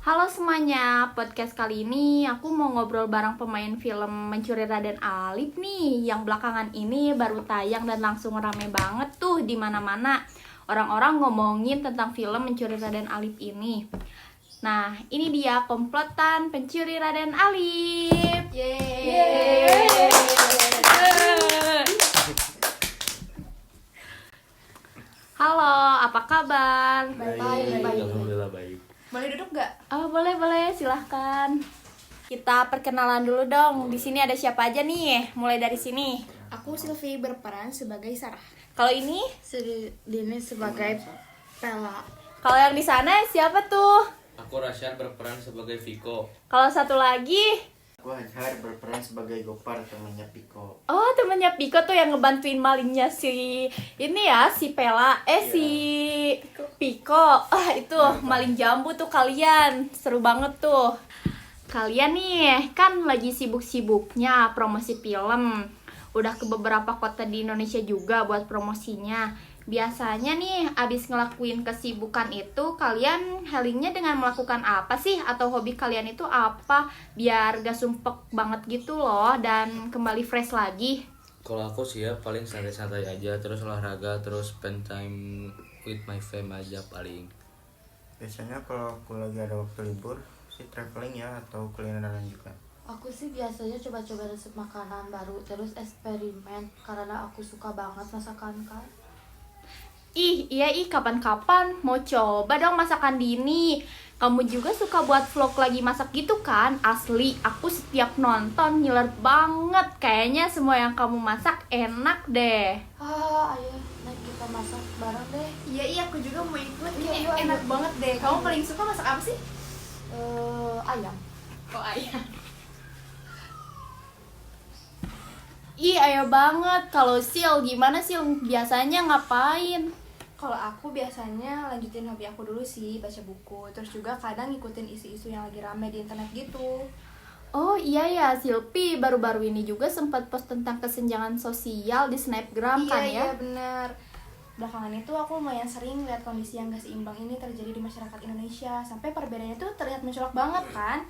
Halo semuanya, podcast kali ini aku mau ngobrol bareng pemain film Mencuri Raden Alip nih, yang belakangan ini baru tayang dan langsung rame banget tuh di mana-mana. Orang-orang ngomongin tentang film Mencuri Raden Alip ini. Nah, ini dia komplotan Pencuri Raden Alip. Yeay. Halo, apa kabar? Baik. Alhamdulillah baik. Boleh duduk gak? Oh, boleh, silahkan. Kita perkenalan dulu dong. Di sini ada siapa aja nih? Mulai dari sini. Aku Sylvie berperan sebagai Sarah. Kalau ini, Dini sebagai Pela. kalau yang di sana siapa tuh? Aku Rasyad berperan sebagai Viko. Kalau satu lagi, Aku Hajar berperan sebagai Gopar, temannya Piko. oh temennya Piko tuh yang ngebantuin malingnya si ini ya, si Pela, si Piko. Itu maling jambu tuh kalian. Seru banget tuh. Kalian nih kan lagi sibuk-sibuknya promosi film. Udah ke beberapa kota di Indonesia juga buat promosinya. Biasanya nih abis ngelakuin kesibukan itu, kalian healingnya dengan melakukan apa sih? Atau hobi kalian itu apa? Biar gak sumpek banget gitu loh dan kembali fresh lagi. Kalau aku sih ya paling santai-santai aja, terus olahraga, terus spend time with my fam aja paling. Biasanya kalau aku lagi ada waktu libur, sih traveling ya atau kulineran juga. Aku sih biasanya coba-coba resep makanan baru, terus eksperimen karena aku suka banget masakan kan. Iya kapan-kapan mau coba dong masakan Dini. Kamu juga suka buat vlog lagi masak gitu kan? Asli, aku setiap nonton ngiler banget. Kayaknya semua yang kamu masak enak deh. Ayo naik kita masak bareng deh. Iya, aku juga mau ikut. Iya, Kayak ayo. enak banget deh. Kamu paling suka masak apa sih? Ayam. Oh, ayam. Ayo banget. Kalau Sil, gimana Sil? Biasanya ngapain? Kalau aku biasanya lanjutin hobi aku dulu sih, baca buku. Terus juga kadang ngikutin isu-isu yang lagi rame di internet gitu. Oh iya ya, Silpi baru-baru ini juga sempat post tentang kesenjangan sosial di Snapgram kan ya? Iya, bener. Belakangan itu aku lumayan sering lihat kondisi yang gak seimbang ini terjadi di masyarakat Indonesia. Sampai perbedaannya tuh terlihat mencolok banget kan?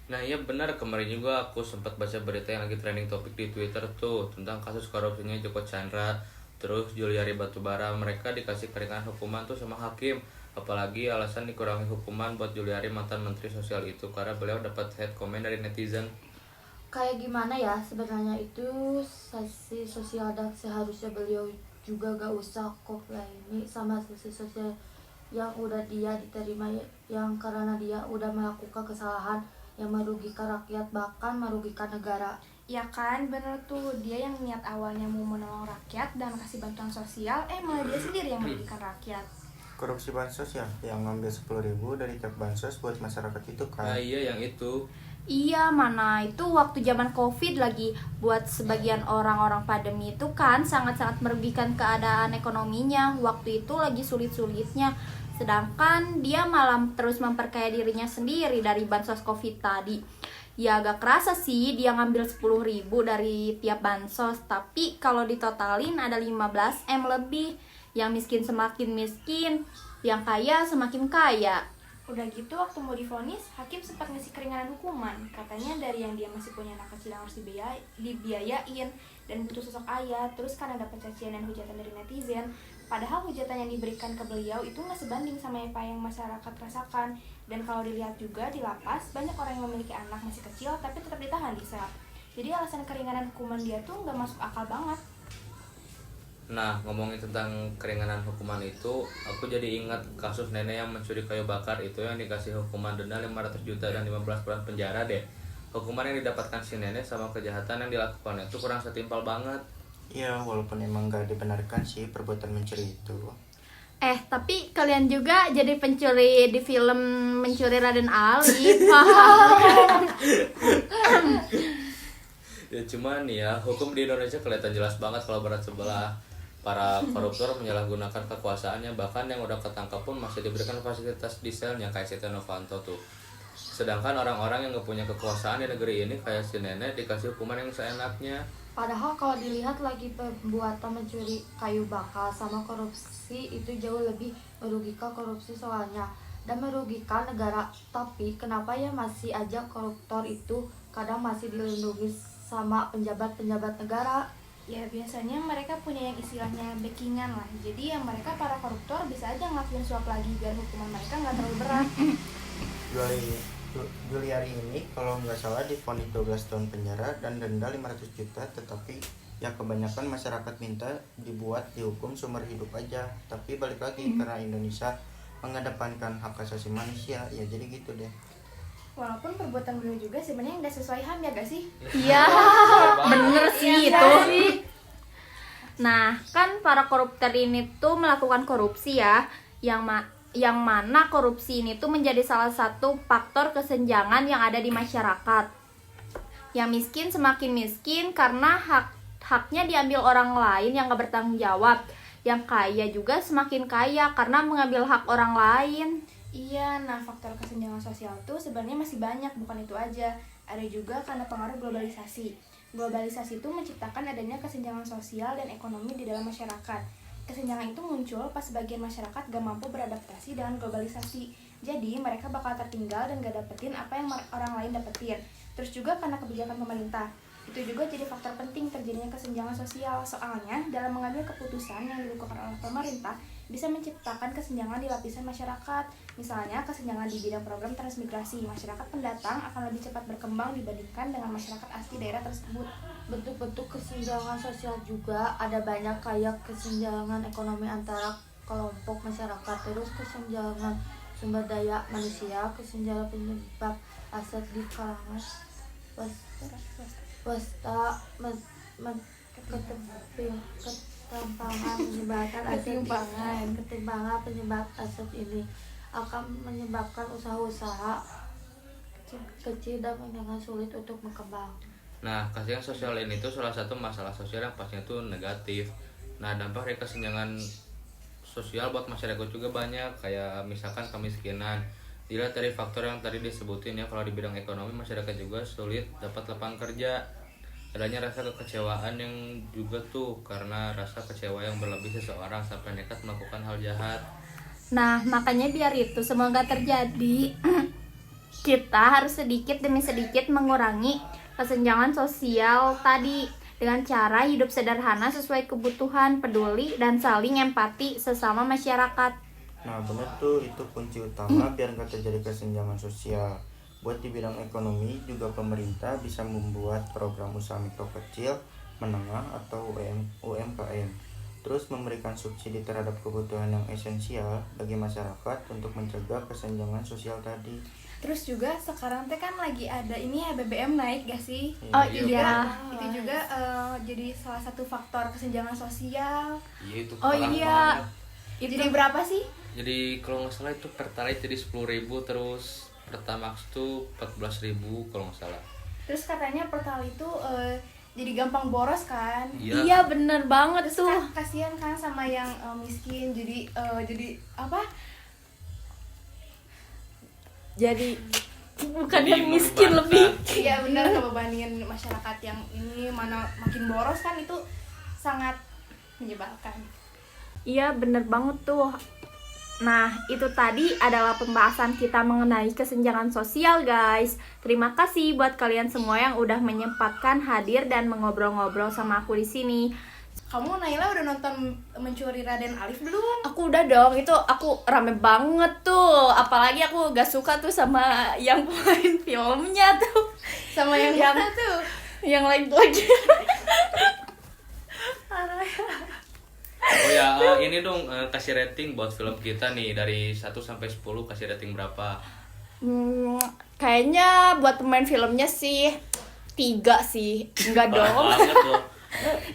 Nah iya benar, kemarin juga aku sempat baca berita yang lagi trending topik di Twitter tuh tentang kasus korupsinya Joko Chandra, terus Juliari Batubara. Mereka dikasih keringanan hukuman tuh sama hakim. Apalagi alasan dikurangi hukuman buat Juliari, mantan Menteri Sosial itu, karena beliau dapat hate comment dari netizen. Kayak gimana ya sebenarnya itu sisi sosial dan seharusnya beliau juga gak usah komplaini sama sisi sosial yang udah dia diterima, yang karena dia udah melakukan kesalahan yang merugikan rakyat bahkan merugikan negara. Ya kan, bener tuh. Dia yang niat awalnya mau menolong rakyat dan kasih bantuan sosial, malah dia sendiri yang merugikan rakyat. Korupsi bansos ya, yang ngambil 10.000 dari tiap bansos buat masyarakat itu kan. Nah iya yang itu. Iya, mana itu waktu zaman Covid lagi buat sebagian orang-orang pandemi itu kan sangat-sangat merugikan keadaan ekonominya. Waktu itu lagi sulit-sulitnya. Sedangkan dia malah terus memperkaya dirinya sendiri dari bansos Covid tadi. Ya agak kerasa sih dia ngambil 10.000 dari tiap bansos. Tapi kalau ditotalin ada 15M lebih. Yang miskin semakin miskin, yang kaya semakin kaya. Udah gitu waktu mau divonis, hakim sempat ngasih keringanan hukuman. Katanya dari yang dia masih punya anak kecil yang harus dibiayain dan butuh sosok ayah. Terus karena dapat cacian dan hujatan dari netizen, padahal hujatan yang diberikan ke beliau itu nggak sebanding sama apa yang masyarakat rasakan. Dan kalau dilihat juga di lapas, banyak orang yang memiliki anak masih kecil tapi tetap ditahan di sel. Jadi alasan keringanan hukuman dia tuh nggak masuk akal banget. Nah ngomongin tentang keringanan hukuman itu, aku jadi ingat kasus nenek yang mencuri kayu bakar itu yang dikasih hukuman denda 500 juta dan 15 bulan penjara deh. Hukuman yang didapatkan si nenek sama kejahatan yang dilakukan itu kurang setimpal banget. Iya, walaupun emang gak dibenarkan sih perbuatan mencuri itu. Tapi kalian juga jadi pencuri di film Mencuri Raden Alip. Ya cuman ya, hukum di Indonesia kelihatan jelas banget kalau berat sebelah. Para koruptor menyalahgunakan kekuasaannya, bahkan yang udah ketangkap pun masih diberikan fasilitas di selnya kayak Setia Novanto tuh. Sedangkan orang-orang yang gak punya kekuasaan di negeri ini kayak si nenek dikasih hukuman yang seenaknya. Padahal kalau dilihat lagi perbuatan mencuri kayu bakar sama korupsi itu jauh lebih merugikan korupsi soalnya dan merugikan negara. Tapi kenapa ya masih aja koruptor itu kadang masih dilindungi sama penjabat-penjabat negara? Ya biasanya mereka punya yang istilahnya backingan lah. Jadi yang mereka para koruptor bisa aja ngelakuin suap lagi biar hukuman mereka nggak terlalu berat. Juliari ini kalau nggak salah divonis 12 tahun penjara dan denda 500 juta, tetapi ya kebanyakan masyarakat minta dihukum seumur hidup aja. Tapi balik lagi karena Indonesia mengedepankan hak asasi manusia, ya jadi gitu deh. Walaupun perbuatan beliau juga sebenarnya nggak sesuai HAM ya gak sih? Iya, bener sih itu. Nah, kan para koruptor ini tuh melakukan korupsi ya, yang mana korupsi ini tuh menjadi salah satu faktor kesenjangan yang ada di masyarakat. Yang miskin semakin miskin karena haknya diambil orang lain yang gak bertanggung jawab. Yang kaya juga semakin kaya karena mengambil hak orang lain. Iya, nah faktor kesenjangan sosial tuh sebenarnya masih banyak, bukan itu aja. Ada juga karena pengaruh globalisasi. Globalisasi itu menciptakan adanya kesenjangan sosial dan ekonomi di dalam masyarakat. Kesenjangan itu muncul pas sebagian masyarakat gak mampu beradaptasi dengan globalisasi. Jadi mereka bakal tertinggal dan gak dapetin apa yang orang lain dapetin. Terus juga karena kebijakan pemerintah. Itu juga jadi faktor penting terjadinya kesenjangan sosial. Soalnya dalam mengambil keputusan yang dilakukan oleh pemerintah bisa menciptakan kesenjangan di lapisan masyarakat. Misalnya kesenjangan di bidang program transmigrasi. Masyarakat pendatang akan lebih cepat berkembang dibandingkan dengan masyarakat asli daerah tersebut. Bentuk-bentuk kesenjangan sosial juga ada banyak, kayak kesenjangan ekonomi antara kelompok masyarakat, terus kesenjangan sumber daya manusia, kesenjangan penyebab aset di kalangan wasta, ketimpangan menyebabkan aset ketimpangan penyebab aset ini akan menyebabkan usaha-usaha kecil dan menengah sulit untuk berkembang. Nah, kesenjangan sosial ini tuh salah satu masalah sosial yang pastinya tuh negatif. Nah, dampak dari kesenjangan sosial buat masyarakat juga banyak, kayak misalkan kemiskinan. Dilihat dari faktor yang tadi disebutin ya, kalau di bidang ekonomi masyarakat juga sulit dapat lapangan kerja. Adanya rasa kekecewaan yang juga tuh karena rasa kecewa yang berlebih seseorang sampai nekat melakukan hal jahat. Nah, makanya biar itu semua gak terjadi, kita harus sedikit demi sedikit mengurangi kesenjangan sosial tadi dengan cara hidup sederhana sesuai kebutuhan, peduli, dan saling empati sesama masyarakat. Nah bener tuh, itu kunci utama biar nggak terjadi kesenjangan sosial. Buat di bidang ekonomi juga pemerintah bisa membuat program usaha mikro kecil, menengah atau UMKM. Terus memberikan subsidi terhadap kebutuhan yang esensial bagi masyarakat untuk mencegah kesenjangan sosial tadi. Terus juga sekarang teh kan lagi ada ini ya, BBM naik gak sih? Oh iya. Itu juga jadi salah satu faktor kesenjangan sosial. Iya, itu Oh parah iya. banget. Jadi berapa sih? Jadi kalau nggak salah itu Pertalite jadi 10.000, terus Pertamax tuh 14.000 kalau nggak salah. Terus katanya Pertalite itu jadi gampang boros kan? Iya bener banget Terus tuh. kan kasihan kan sama yang miskin, jadi apa? Jadi bukan Jadi yang miskin membebankan. lebih. Iya benar, kebebanin masyarakat yang ini mana makin boros kan, itu sangat menyebalkan. Iya bener banget tuh. Nah, itu tadi adalah pembahasan kita mengenai kesenjangan sosial, guys. Terima kasih buat kalian semua yang udah menyempatkan hadir dan mengobrol-ngobrol sama aku di sini. Kamu Naila udah nonton Mencuri Raden Alif belum? Aku udah dong, itu aku rame banget tuh. Apalagi aku gak suka tuh sama yang pemain filmnya tuh. Sama yang mana tuh? Yang lagi. Oh ya, ini dong kasih rating buat film kita nih dari 1 sampai 10, kasih rating berapa? Kayaknya buat pemain filmnya sih 3 sih. Enggak Parah dong. banget loh.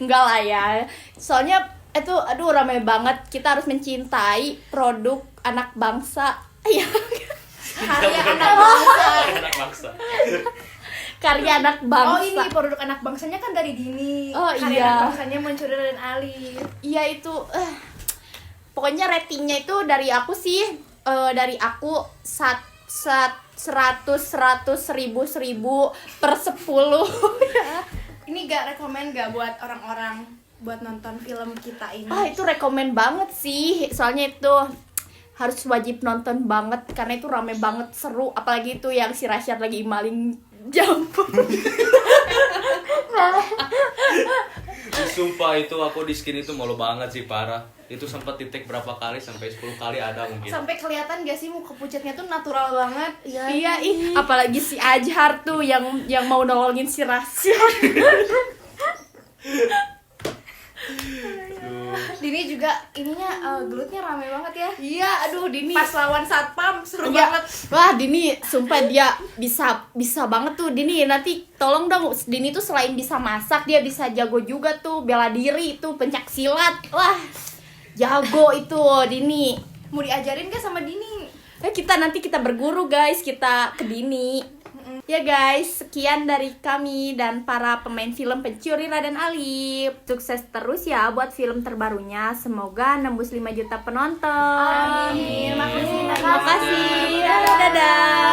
Enggak lah ya. Soalnya itu aduh ramai banget. Kita harus mencintai produk anak bangsa. Iya. Karya anak bangsa. Anak bangsa. Karya anak bangsa. Oh ini produk anak bangsanya kan dari Dini. Oh, Karya iya. anak bangsanya Mencuri Raden Alif. Iya itu pokoknya ratingnya itu dari aku sih dari aku 100 1000 per 10. Ini gak rekomen gak buat orang-orang buat nonton film kita ini? Ah itu rekomen banget sih. Soalnya itu harus wajib nonton banget karena itu rame banget, seru, apalagi itu yang si Rasyad lagi maling jambu. Sumpah itu aku di skin itu malu banget sih, parah. Itu sempat titik berapa kali, sampai 10 kali ada mungkin. Sampai kelihatan gak sih muka pucatnya tuh natural banget. Iya, Iya, apalagi si Ajhar tuh yang mau nolongin si Rasyad. Dini juga ininya gelutnya rame banget ya. Iya, aduh Dini. Pas lawan satpam seru Iya. banget. Wah, Dini sumpah dia bisa banget tuh. Dini nanti tolong dong, Dini tuh selain bisa masak, dia bisa jago juga tuh bela diri, itu pencak silat. Wah, jago itu Dini. Mau diajarin gak sama Dini? Nanti kita berguru guys, kita ke Dini. Ya guys, sekian dari kami dan para pemain film Pencuri Raden Alip. Sukses terus ya buat film terbarunya. Semoga nembus 5 juta penonton. Amin. Makasih. Terima kasih. Dadah.